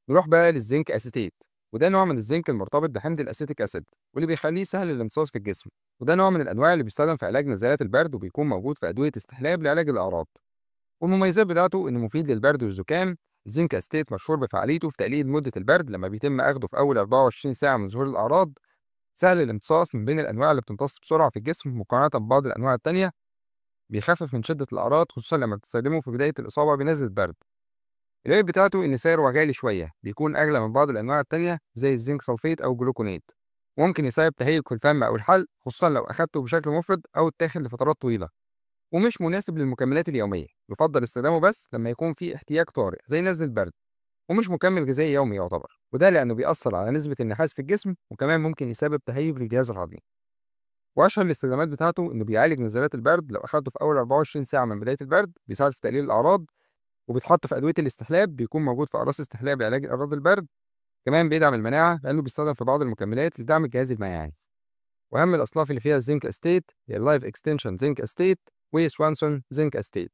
نروح بقى للزنك اسيتيت، وده نوع من الزنك المرتبط بحمض الاسيتيك اسيد واللي بيخليه سهل الامتصاص في الجسم. وده نوع من الانواع اللي بيستخدم في علاج نزلات البرد وبيكون موجود في ادويه استحلاب لعلاج الاعراض. والمميزات بتاعته انه مفيد للبرد والزكام. الزنك اسيتيت مشهور بفعاليته في تقليل مده البرد لما بيتم اخده في اول 24 ساعه من ظهور الاعراض. سهل الامتصاص من بين الانواع اللي بتمتص بسرعه في الجسم مقارنه ببعض الانواع التانيه. بيخفف من شده الاعراض خصوصا لما بتستخدمه في بدايه الاصابه بنزله برد. العيب بتاعته إن سعره غالي شوية، بيكون أغلى من بعض الأنواع التانية زي الزنك سلفيت أو الجلوكونات. ممكن يسبب تهيج في الفم أو الحلق خصوصا لو أخدته بشكل مفرط أو اتاخد لفترات طويلة. ومش مناسب للمكملات اليومية، يفضل استخدامه بس لما يكون في احتياج طارئ زي نزلة برد. ومش مكمل غذائي يومي يعتبر، وده لأنه بيأثر على نسبة النحاس في الجسم وكمان ممكن يسبب تهيج للجهاز الهضمي. وأشهر الاستخدامات بتاعته إنه بيعالج نزلات البرد لو أخدته في أول 24 ساعة من بداية البرد، بيساعد في تقليل الأعراض. وبيتحط في أدوية الاستحلاب، بيكون موجود في أقراص استحلاب لعلاج أمراض البرد. كمان بيدعم المناعة لأنه بيستخدم في بعض المكملات لدعم الجهاز المناعي. وأهم الأصناف اللي فيها الزنك أستيت هي اللايف اكستنشن زنك أستيت وسوانسون زنك أستيت.